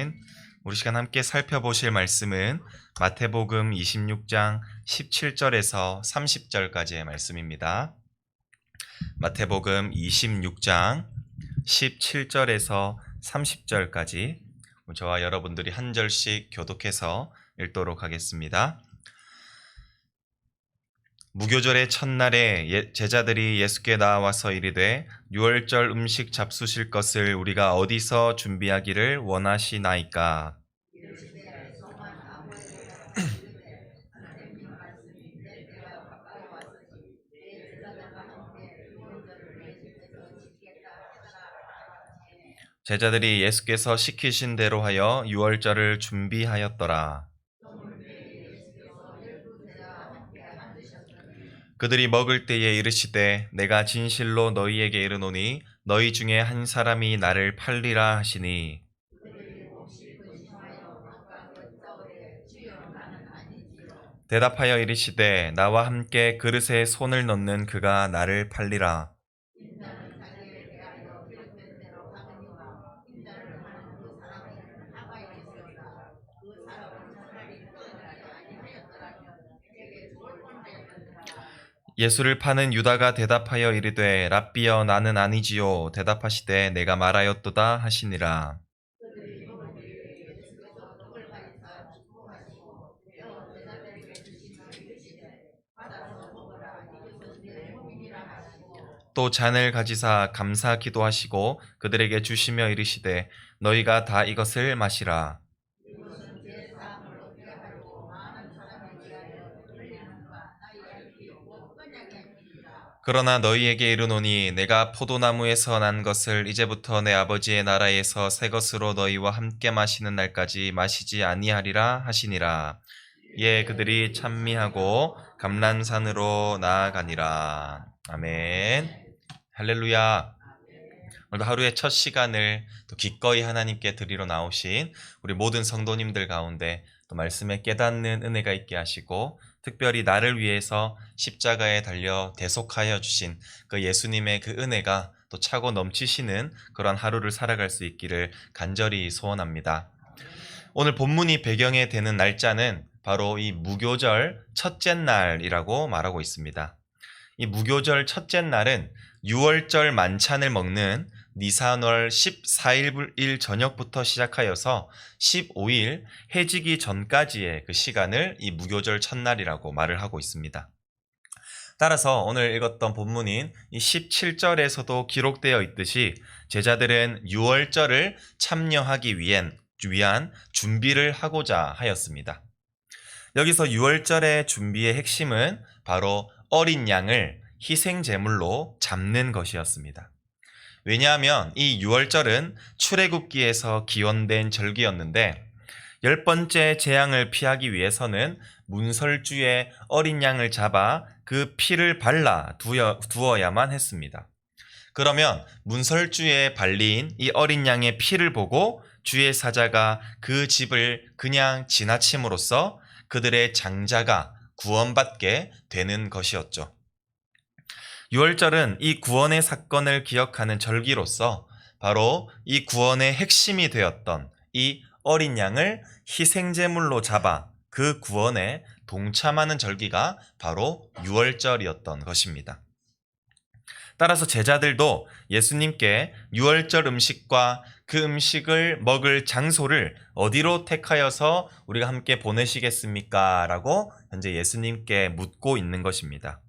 아멘. 우리 시간 함께 살펴보실 말씀은 마태복음 26장 17절에서 30절까지의 말씀입니다. 마태복음 26장 17절에서 30절까지 저와 여러분들이 한 절씩 교독해서 읽도록 하겠습니다. 무교절의 첫날에 제자들이 예수께 나와서 이르되 유월절 음식 잡수실 것을 우리가 어디서 준비하기를 원하시나이까? 제자들이 예수께서 시키신 대로 하여 유월절을 준비하였더라. 그들이 먹을 때에 이르시되 내가 진실로 너희에게 이르노니 너희 중에 한 사람이 나를 팔리라 하시니, 대답하여 이르시되 나와 함께 그릇에 손을 넣는 그가 나를 팔리라. 예수를 파는 유다가 대답하여 이르되 랍비여 나는 아니지요. 대답하시되 내가 말하였도다 하시니라. 또 잔을 가지사 감사 기도하시고 그들에게 주시며 이르시되 너희가 다 이것을 마시라. 그러나 너희에게 이르노니 내가 포도나무에서 난 것을 이제부터 내 아버지의 나라에서 새 것으로 너희와 함께 마시는 날까지 마시지 아니하리라 하시니라. 예, 그들이 찬미하고 감람산으로 나아가니라. 아멘. 할렐루야. 오늘도 하루의 첫 시간을 또 기꺼이 하나님께 드리러 나오신 우리 모든 성도님들 가운데 또 말씀에 깨닫는 은혜가 있게 하시고, 특별히 나를 위해서 십자가에 달려 대속하여 주신 그 예수님의 그 은혜가 또 차고 넘치시는 그런 하루를 살아갈 수 있기를 간절히 소원합니다. 오늘 본문이 배경에 되는 날짜는 바로 이 무교절 첫째 날이라고 말하고 있습니다. 이 무교절 첫째 날은 유월절 만찬을 먹는 니산월 14일 저녁부터 시작하여서 15일 해지기 전까지의 그 시간을 이 무교절 첫날이라고 말을 하고 있습니다. 따라서 오늘 읽었던 본문인 이 17절에서도 기록되어 있듯이 제자들은 유월절을 참여하기 위한 준비를 하고자 하였습니다. 여기서 유월절의 준비의 핵심은 바로 어린 양을 희생제물로 잡는 것이었습니다. 왜냐하면 이 유월절은 출애굽기에서 기원된 절기였는데 10번째 재앙을 피하기 위해서는 문설주에 어린 양을 잡아 그 피를 발라 두어야만 했습니다. 그러면 문설주에 발린 이 어린 양의 피를 보고 주의 사자가 그 집을 그냥 지나침으로써 그들의 장자가 구원받게 되는 것이었죠. 유월절은 이 구원의 사건을 기억하는 절기로서 바로 이 구원의 핵심이 되었던 이 어린 양을 희생제물로 잡아 그 구원에 동참하는 절기가 바로 유월절이었던 것입니다. 따라서 제자들도 예수님께 유월절 음식과 그 음식을 먹을 장소를 어디로 택하여서 우리가 함께 보내시겠습니까? 라고 현재 예수님께 묻고 있는 것입니다.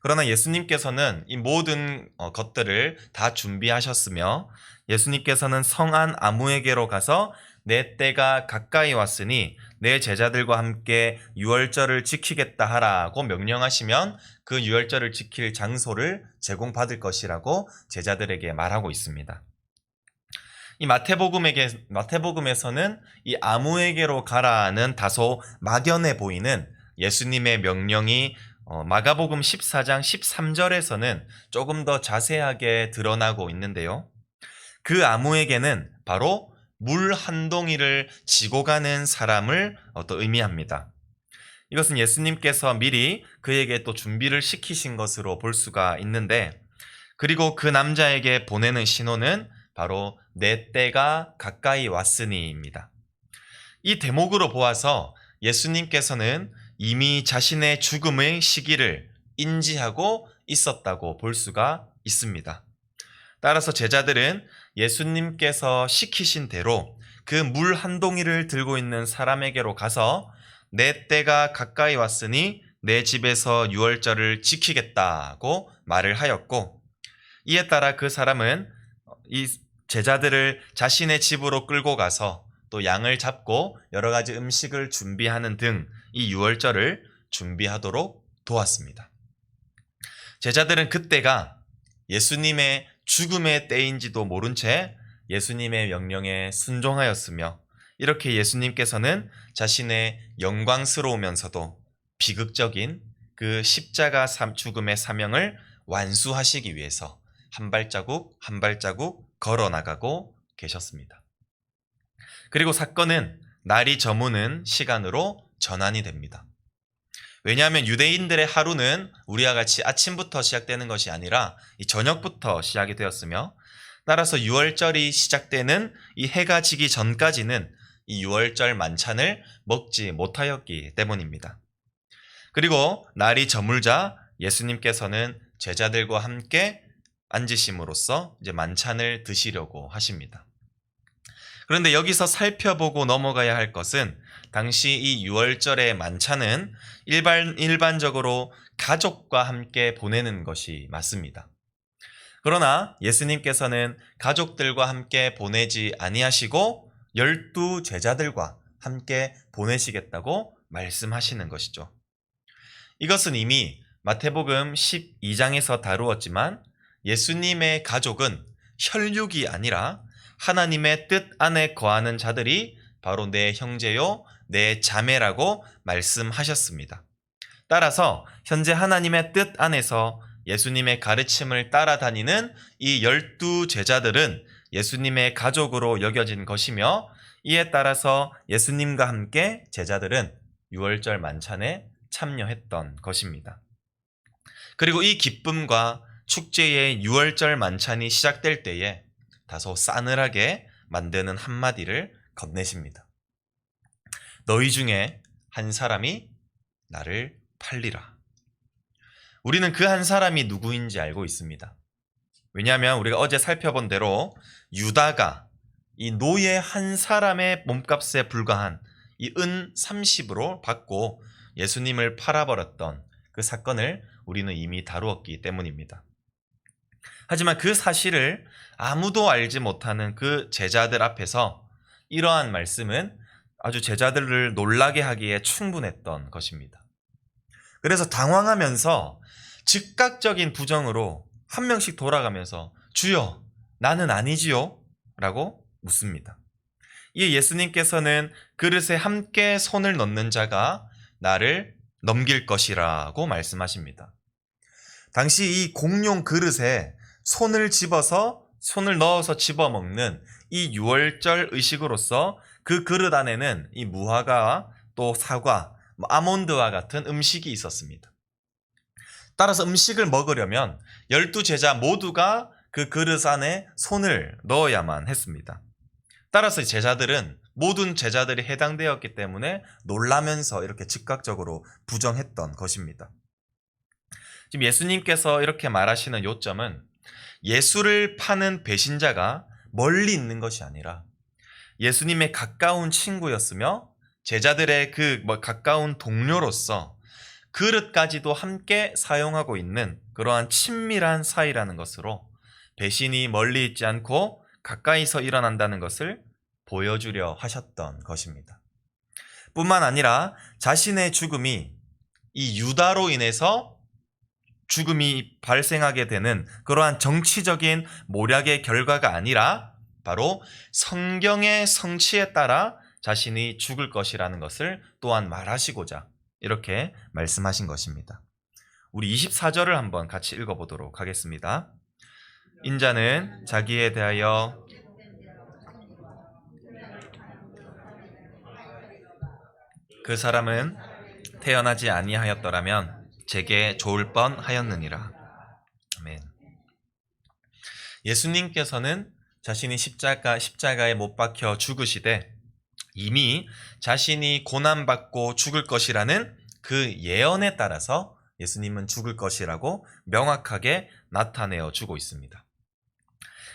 그러나 예수님께서는 이 모든 것들을 다 준비하셨으며 예수님께서는 성안 아무에게로 가서 내 때가 가까이 왔으니 내 제자들과 함께 유월절을 지키겠다 하라고 명령하시면 그 유월절을 지킬 장소를 제공받을 것이라고 제자들에게 말하고 있습니다. 이 마태복음에서는 이 아무에게로 가라는 다소 막연해 보이는 예수님의 명령이 마가복음 14장 13절에서는 조금 더 자세하게 드러나고 있는데요. 그 아무에게는 바로 물 한 동이를 지고 가는 사람을 의미합니다. 이것은 예수님께서 미리 그에게 또 준비를 시키신 것으로 볼 수가 있는데, 그리고 그 남자에게 보내는 신호는 바로 내 때가 가까이 왔으니입니다. 이 대목으로 보아서 예수님께서는 이미 자신의 죽음의 시기를 인지하고 있었다고 볼 수가 있습니다. 따라서 제자들은 예수님께서 시키신 대로 그 물 한 동이를 들고 있는 사람에게로 가서 내 때가 가까이 왔으니 내 집에서 유월절을 지키겠다고 말을 하였고, 이에 따라 그 사람은 이 제자들을 자신의 집으로 끌고 가서 또 양을 잡고 여러 가지 음식을 준비하는 등 이 유월절을 준비하도록 도왔습니다. 제자들은 그때가 예수님의 죽음의 때인지도 모른 채 예수님의 명령에 순종하였으며, 이렇게 예수님께서는 자신의 영광스러우면서도 비극적인 그 십자가 죽음의 사명을 완수하시기 위해서 한 발자국 한 발자국 걸어 나가고 계셨습니다. 그리고 사건은 날이 저무는 시간으로 전환이 됩니다. 왜냐하면 유대인들의 하루는 우리와 같이 아침부터 시작되는 것이 아니라 이 저녁부터 시작이 되었으며, 따라서 유월절이 시작되는 이 해가 지기 전까지는 이 유월절 만찬을 먹지 못하였기 때문입니다. 그리고 날이 저물자 예수님께서는 제자들과 함께 앉으심으로써 이제 만찬을 드시려고 하십니다. 그런데 여기서 살펴보고 넘어가야 할 것은, 당시 이 유월절의 만찬은 일반적으로 가족과 함께 보내는 것이 맞습니다. 그러나 예수님께서는 가족들과 함께 보내지 아니하시고 12 제자들과 함께 보내시겠다고 말씀하시는 것이죠. 이것은 이미 마태복음 12장에서 다루었지만, 예수님의 가족은 혈육이 아니라 하나님의 뜻 안에 거하는 자들이 바로 내 형제요 내 자매라고 말씀하셨습니다. 따라서 현재 하나님의 뜻 안에서 예수님의 가르침을 따라다니는 이 12 제자들은 예수님의 가족으로 여겨진 것이며, 이에 따라서 예수님과 함께 제자들은 유월절 만찬에 참여했던 것입니다. 그리고 이 기쁨과 축제의 유월절 만찬이 시작될 때에 다소 싸늘하게 만드는 한마디를 건네십니다. 너희 중에 한 사람이 나를 팔리라. 우리는 그 한 사람이 누구인지 알고 있습니다. 왜냐하면 우리가 어제 살펴본 대로 유다가 이 노예 한 사람의 몸값에 불과한 이 은 30으로 받고 예수님을 팔아버렸던 그 사건을 우리는 이미 다루었기 때문입니다. 하지만 그 사실을 아무도 알지 못하는 그 제자들 앞에서 이러한 말씀은 아주 제자들을 놀라게 하기에 충분했던 것입니다. 그래서 당황하면서 즉각적인 부정으로 한 명씩 돌아가면서 주여 나는 아니지요? 라고 묻습니다. 이에 예수님께서는 그릇에 함께 손을 넣는 자가 나를 넘길 것이라고 말씀하십니다. 당시 이 공용 그릇에 손을 넣어서 집어먹는 이 유월절 의식으로서 그 그릇 안에는 이 무화과 또 사과, 아몬드와 같은 음식이 있었습니다. 따라서 음식을 먹으려면 12 제자 모두가 그 그릇 안에 손을 넣어야만 했습니다. 따라서 제자들은 모든 제자들이 해당되었기 때문에 놀라면서 이렇게 즉각적으로 부정했던 것입니다. 지금 예수님께서 이렇게 말하시는 요점은 예수를 파는 배신자가 멀리 있는 것이 아니라 예수님의 가까운 친구였으며 제자들의 그 가까운 동료로서 그릇까지도 함께 사용하고 있는 그러한 친밀한 사이라는 것으로 배신이 멀리 있지 않고 가까이서 일어난다는 것을 보여주려 하셨던 것입니다. 뿐만 아니라 자신의 죽음이 이 유다로 인해서 죽음이 발생하게 되는 그러한 정치적인 모략의 결과가 아니라 바로 성경의 성취에 따라 자신이 죽을 것이라는 것을 또한 말하시고자 이렇게 말씀하신 것입니다. 우리 24절을 한번 같이 읽어보도록 하겠습니다. 인자는 자기에 대하여 그 사람은 태어나지 아니하였더라면 제게 좋을 뻔하였느니라. 아멘. 예수님께서는 자신이 십자가에 못 박혀 죽으시되 이미 자신이 고난받고 죽을 것이라는 그 예언에 따라서 예수님은 죽을 것이라고 명확하게 나타내어 주고 있습니다.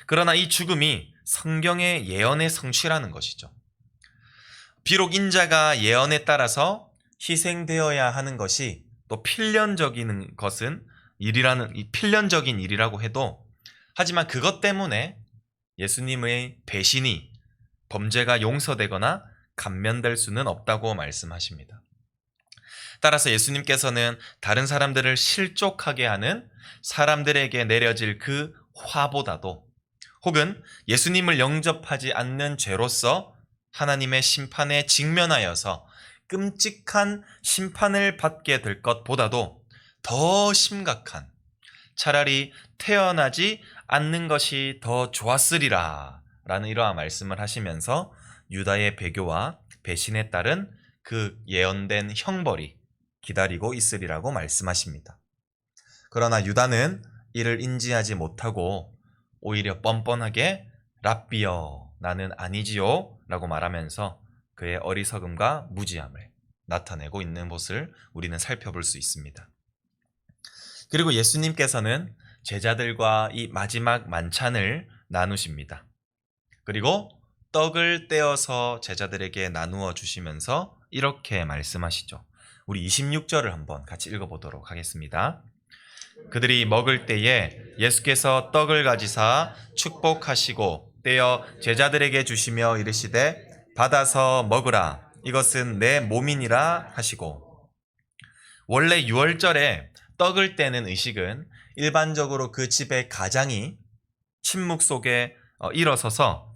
그러나 이 죽음이 성경의 예언의 성취라는 것이죠. 비록 인자가 예언에 따라서 희생되어야 하는 것이 또 필연적인 일이라고 해도, 하지만 그것 때문에 예수님의 배신이 범죄가 용서되거나 감면될 수는 없다고 말씀하십니다. 따라서 예수님께서는 다른 사람들을 실족하게 하는 사람들에게 내려질 그 화보다도, 혹은 예수님을 영접하지 않는 죄로서 하나님의 심판에 직면하여서 끔찍한 심판을 받게 될 것보다도 더 심각한, 차라리 태어나지 않는 것이 더 좋았으리라 라는 이러한 말씀을 하시면서 유다의 배교와 배신에 따른 그 예언된 형벌이 기다리고 있으리라고 말씀하십니다. 그러나 유다는 이를 인지하지 못하고 오히려 뻔뻔하게 랍비여, 나는 아니지요 라고 말하면서 그의 어리석음과 무지함을 나타내고 있는 것을 우리는 살펴볼 수 있습니다. 그리고 예수님께서는 제자들과 이 마지막 만찬을 나누십니다. 그리고 떡을 떼어서 제자들에게 나누어 주시면서 이렇게 말씀하시죠. 우리 26절을 한번 같이 읽어보도록 하겠습니다. 그들이 먹을 때에 예수께서 떡을 가지사 축복하시고 떼어 제자들에게 주시며 이르시되 받아서 먹으라, 이것은 내 몸이니라 하시고. 원래 유월절에 떡을 떼는 의식은 일반적으로 그 집의 가장이 침묵 속에 일어서서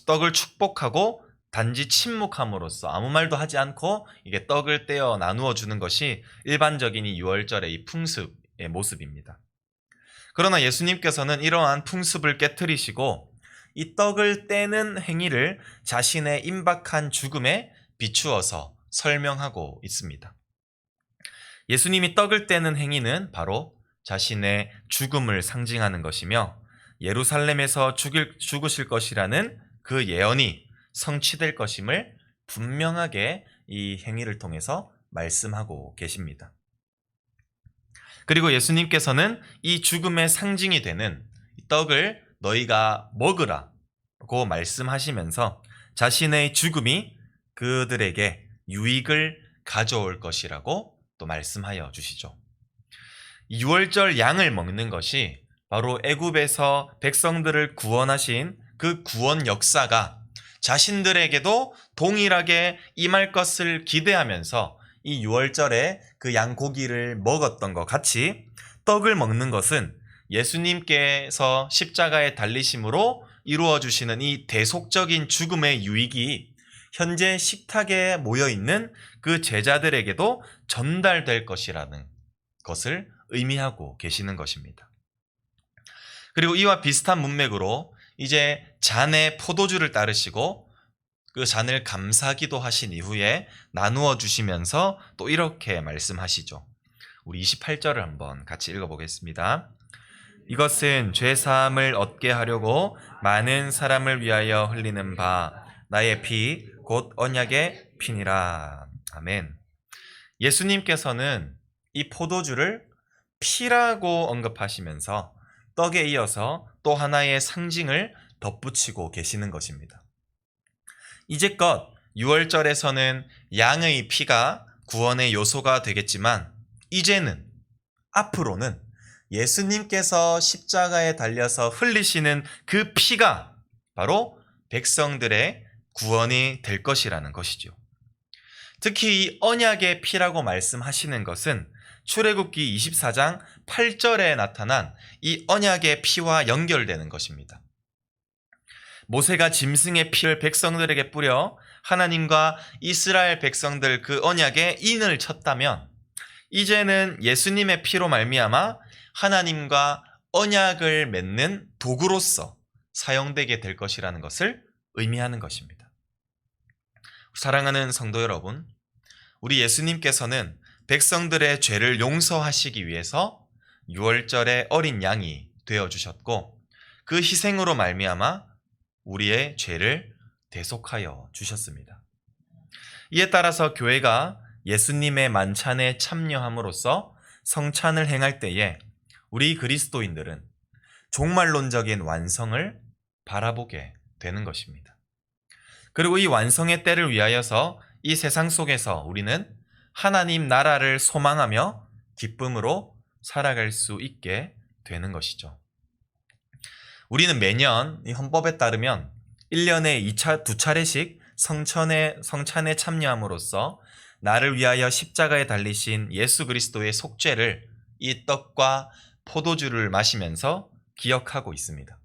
떡을 축복하고 단지 침묵함으로써 아무 말도 하지 않고 이게 떡을 떼어 나누어 주는 것이 일반적인 이 유월절의 이 풍습의 모습입니다. 그러나 예수님께서는 이러한 풍습을 깨트리시고 이 떡을 떼는 행위를 자신의 임박한 죽음에 비추어서 설명하고 있습니다. 예수님이 떡을 떼는 행위는 바로 자신의 죽음을 상징하는 것이며 예루살렘에서 죽으실 것이라는 그 예언이 성취될 것임을 분명하게 이 행위를 통해서 말씀하고 계십니다. 그리고 예수님께서는 이 죽음의 상징이 되는 떡을 너희가 먹으라고 말씀하시면서 자신의 죽음이 그들에게 유익을 가져올 것이라고 또 말씀하여 주시죠. 유월절 양을 먹는 것이 바로 애굽에서 백성들을 구원하신 그 구원 역사가 자신들에게도 동일하게 임할 것을 기대하면서 이 유월절에 그 양고기를 먹었던 것 같이 떡을 먹는 것은 예수님께서 십자가에 달리심으로 이루어 주시는 이 대속적인 죽음의 유익이 현재 식탁에 모여있는 그 제자들에게도 전달될 것이라는 것을 의미하고 계시는 것입니다. 그리고 이와 비슷한 문맥으로 이제 잔에 포도주를 따르시고 그 잔을 감사기도 하신 이후에 나누어 주시면서 또 이렇게 말씀하시죠. 우리 28절을 한번 같이 읽어보겠습니다. 이것은 죄사함을 얻게 하려고 많은 사람을 위하여 흘리는 바 나의 피 곧 언약의 피니라. 아멘. 예수님께서는 이 포도주를 피라고 언급하시면서 떡에 이어서 또 하나의 상징을 덧붙이고 계시는 것입니다. 이제껏 유월절에서는 양의 피가 구원의 요소가 되겠지만 이제는, 앞으로는 예수님께서 십자가에 달려서 흘리시는 그 피가 바로 백성들의 구원이 될 것이라는 것이죠. 특히 이 언약의 피라고 말씀하시는 것은 출애굽기 24장 8절에 나타난 이 언약의 피와 연결되는 것입니다. 모세가 짐승의 피를 백성들에게 뿌려 하나님과 이스라엘 백성들 그 언약에 인을 쳤다면 이제는 예수님의 피로 말미암아 하나님과 언약을 맺는 도구로서 사용되게 될 것이라는 것을 의미하는 것입니다. 사랑하는 성도 여러분, 우리 예수님께서는 백성들의 죄를 용서하시기 위해서 유월절의 어린 양이 되어주셨고 그 희생으로 말미암아 우리의 죄를 대속하여 주셨습니다. 이에 따라서 교회가 예수님의 만찬에 참여함으로써 성찬을 행할 때에 우리 그리스도인들은 종말론적인 완성을 바라보게 되는 것입니다. 그리고 이 완성의 때를 위하여서 이 세상 속에서 우리는 하나님 나라를 소망하며 기쁨으로 살아갈 수 있게 되는 것이죠. 우리는 매년 이 헌법에 따르면 1년에 2차례씩 성찬에 참여함으로써 나를 위하여 십자가에 달리신 예수 그리스도의 속죄를 이 떡과 포도주를 마시면서 기억하고 있습니다.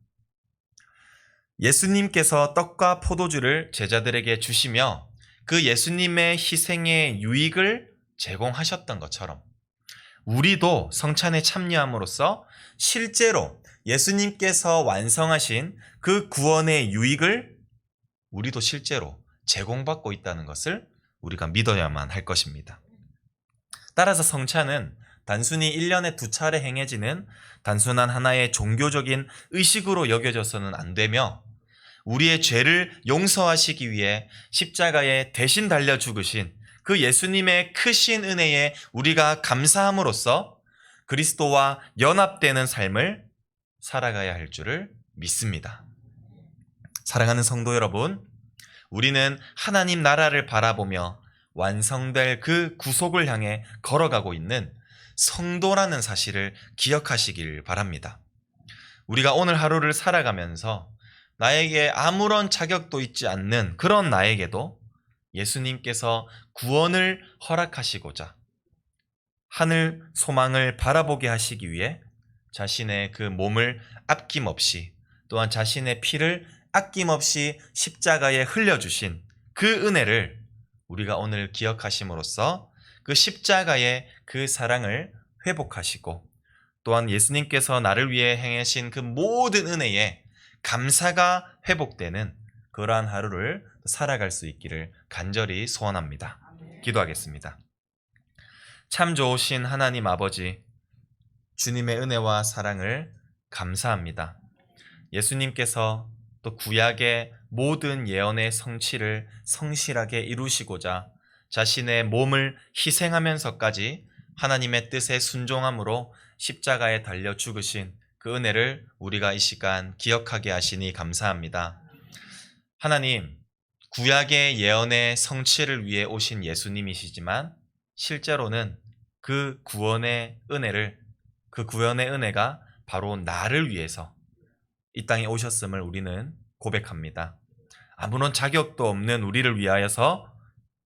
예수님께서 떡과 포도주를 제자들에게 주시며 그 예수님의 희생의 유익을 제공하셨던 것처럼 우리도 성찬에 참여함으로써 실제로 예수님께서 완성하신 그 구원의 유익을 우리도 실제로 제공받고 있다는 것을 우리가 믿어야만 할 것입니다. 따라서 성찬은 단순히 1년에 2차례 행해지는 단순한 하나의 종교적인 의식으로 여겨져서는 안 되며 우리의 죄를 용서하시기 위해 십자가에 대신 달려 죽으신 그 예수님의 크신 은혜에 우리가 감사함으로써 그리스도와 연합되는 삶을 살아가야 할 줄을 믿습니다. 사랑하는 성도 여러분, 우리는 하나님 나라를 바라보며 완성될 그 구속을 향해 걸어가고 있는 성도라는 사실을 기억하시길 바랍니다. 우리가 오늘 하루를 살아가면서 나에게 아무런 자격도 있지 않는 그런 나에게도 예수님께서 구원을 허락하시고자 하늘 소망을 바라보게 하시기 위해 자신의 그 몸을 아낌없이 또한 자신의 피를 아낌없이 십자가에 흘려주신 그 은혜를 우리가 오늘 기억하심으로써 그 십자가의 그 사랑을 회복하시고 또한 예수님께서 나를 위해 행하신 그 모든 은혜에 감사가 회복되는 그러한 하루를 살아갈 수 있기를 간절히 소원합니다. 기도하겠습니다. 참 좋으신 하나님 아버지, 주님의 은혜와 사랑을 감사합니다. 예수님께서 또 구약의 모든 예언의 성취를 성실하게 이루시고자 자신의 몸을 희생하면서까지 하나님의 뜻에 순종함으로 십자가에 달려 죽으신 그 은혜를 우리가 이 시간 기억하게 하시니 감사합니다. 하나님, 구약의 예언의 성취를 위해 오신 예수님이시지만 실제로는 그 구원의 은혜가 바로 나를 위해서 이 땅에 오셨음을 우리는 고백합니다. 아무런 자격도 없는 우리를 위하여서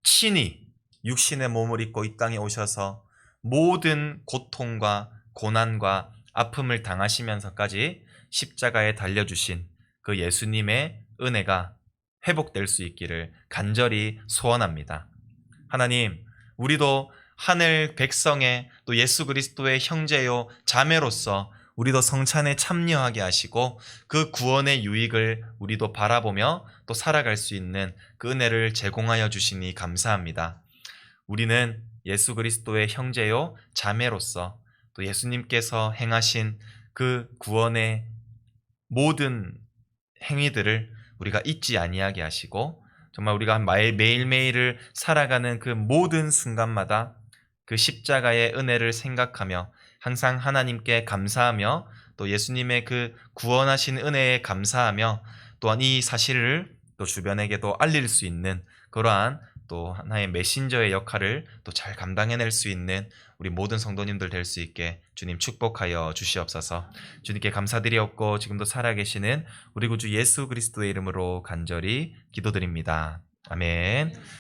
친히 육신의 몸을 입고 이 땅에 오셔서 모든 고통과 고난과 아픔을 당하시면서까지 십자가에 달려주신 그 예수님의 은혜가 회복될 수 있기를 간절히 소원합니다. 하나님, 우리도 하늘 백성의 또 예수 그리스도의 형제요 자매로서 우리도 성찬에 참여하게 하시고 그 구원의 유익을 우리도 바라보며 또 살아갈 수 있는 그 은혜를 제공하여 주시니 감사합니다. 우리는 예수 그리스도의 형제요 자매로서 또 예수님께서 행하신 그 구원의 모든 행위들을 우리가 잊지 아니하게 하시고 정말 우리가 매일매일을 살아가는 그 모든 순간마다 그 십자가의 은혜를 생각하며 항상 하나님께 감사하며 또 예수님의 그 구원하신 은혜에 감사하며 또한 이 사실을 또 주변에게도 알릴 수 있는 그러한 또 하나의 메신저의 역할을 또 잘 감당해낼 수 있는 우리 모든 성도님들 될 수 있게 주님 축복하여 주시옵소서. 주님께 감사드리옵고 지금도 살아계시는 우리 구주 예수 그리스도의 이름으로 간절히 기도드립니다. 아멘.